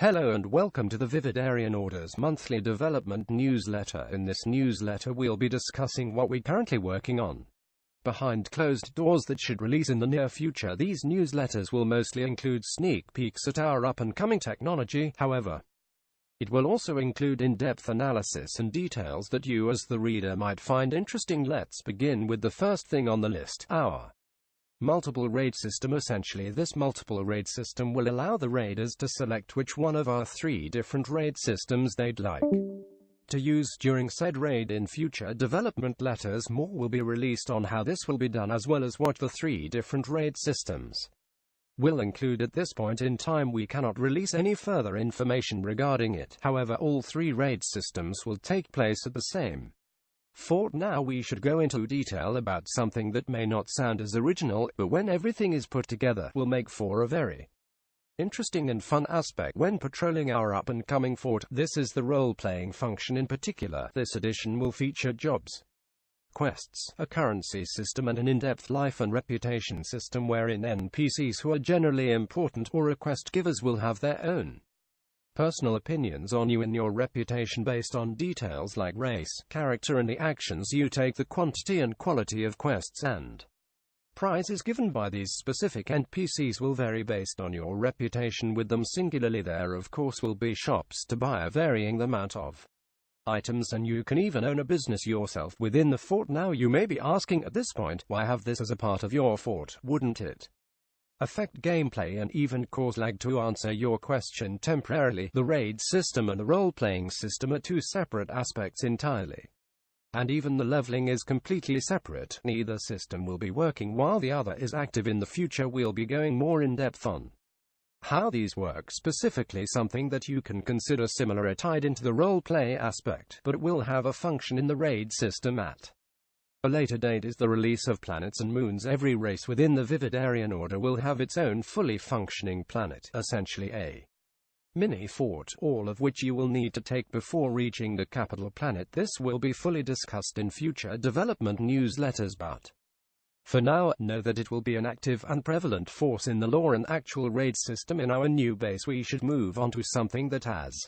Hello and welcome to the VIvidarian Order's monthly development newsletter. In this newsletter we'll be discussing what we're currently working on behind closed doors that should release in the near future. These newsletters will mostly include sneak peeks at our up-and-coming technology, however. It will also include in-depth analysis and details that you as the reader might find interesting. Let's begin with the first thing on the list, our multiple raid system. Essentially, this multiple raid system will allow the raiders to select which one of our 3 different raid systems they'd like to use during said raid. In future development letters, more will be released on how this will be done, as well as what the 3 different raid systems will include. At this point in time, we cannot release any further information regarding it. However, all 3 raid systems will take place at the same fort. Now we should go into detail about something that may not sound as original, but when everything is put together, will make for a very interesting and fun aspect when patrolling our up-and-coming fort. This is the role-playing function. In particular, this edition will feature jobs, quests, a currency system, and an in-depth life and reputation system wherein NPCs who are generally important or request givers will have their own personal opinions on you and your reputation based on details like race, character, and the actions you take. The quantity and quality of quests and prizes given by these specific NPCs will vary based on your reputation with them. Singularly, there of course will be shops to buy a varying amount of items, and you can even own a business yourself within the fort. Now you may be asking at this point, why have this as a part of your fort? Wouldn't it affect gameplay and even cause lag? To answer your question temporarily, the raid system and the role-playing system are 2 separate aspects entirely. And even the leveling is completely separate. Neither system will be working while the other is active. In the future we'll be going more in-depth on how these work, specifically something that you can consider similar tied into the role-play aspect, but will have a function in the raid system at a later date, is the release of planets and moons. Every race within the VIvidarian Order will have its own fully functioning planet, essentially a mini fort, all of which you will need to take before reaching the capital planet. This will be fully discussed in future development newsletters, but for now, know that it will be an active and prevalent force in the lore and actual raid system. In our new base, we should move on to something that has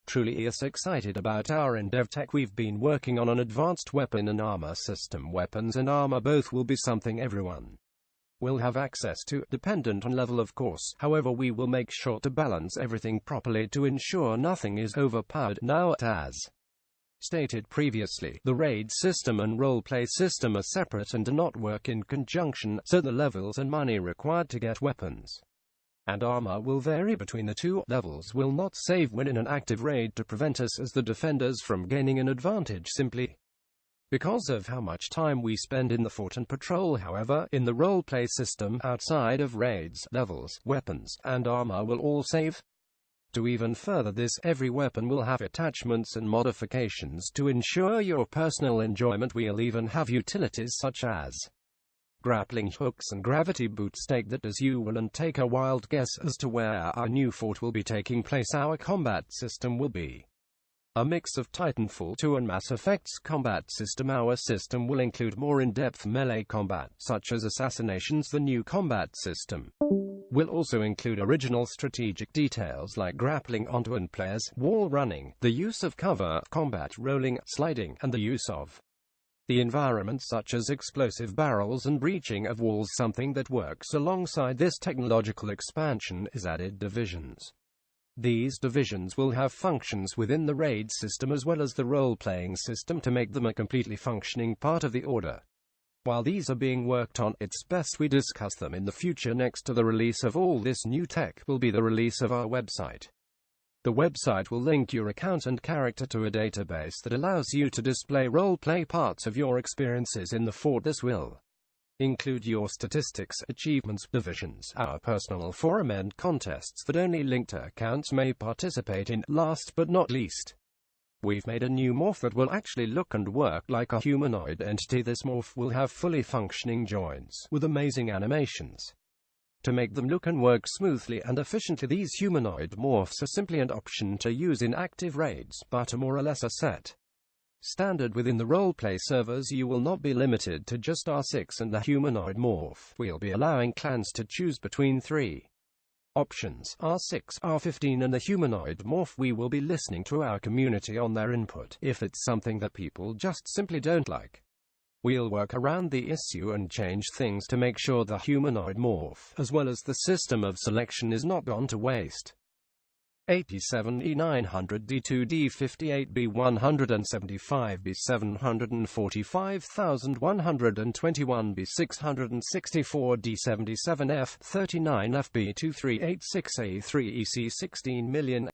truly us excited about our in-dev tech. We've been working on an advanced weapon and armor system. Weapons and armor both will be something everyone will have access to, dependent on level of course. However, we will make sure to balance everything properly to ensure nothing is overpowered. Now, as stated previously, the raid system and roleplay system are separate and do not work in conjunction, so the levels and money required to get weapons and armor will vary between the 2. Levels will not save when in an active raid to prevent us as the defenders from gaining an advantage simply because of how much time we spend in the fort and patrol. However, in the roleplay system, outside of raids, levels, weapons, and armor will all save. To even further this, every weapon will have attachments and modifications to ensure your personal enjoyment. We'll even have utilities such as grappling hooks and gravity boots. Take that as you will and take a wild guess as to where our new fort will be taking place. Our combat system will be a mix of Titanfall 2 and Mass Effect's combat system. Our system will include more in-depth melee combat, such as assassinations. The new combat system will also include original strategic details like grappling onto and players, wall running, the use of cover, combat rolling, sliding, and the use of the environment such as explosive barrels and breaching of walls. Something that works alongside this technological expansion is added divisions. These divisions will have functions within the raid system as well as the role-playing system to make them a completely functioning part of the order. While these are being worked on, it's best we discuss them in the future. Next to the release of all this new tech will be the release of our website. The website will link your account and character to a database that allows you to display role-play parts of your experiences in the fort. This will include your statistics, achievements, divisions, our personal forum, and contests that only linked accounts may participate in. Last but not least, we've made a new morph that will actually look and work like a humanoid entity. This morph will have fully functioning joints with amazing animations to make them look and work smoothly and efficiently. These humanoid morphs are simply an option to use in active raids, but are more or less a set standard within the roleplay servers. You will not be limited to just R6 and the humanoid morph. We'll be allowing clans to choose between 3 Options R6, R15 and the humanoid morph. We will be listening to our community on their input. If it's something that people just simply don't like, we'll work around the issue and change things to make sure the humanoid morph, as well as the system of selection, is not gone to waste. 87 E900 D2 D58 B175 B745,121 B664 D77 F39 FB2386 A3 EC 16 million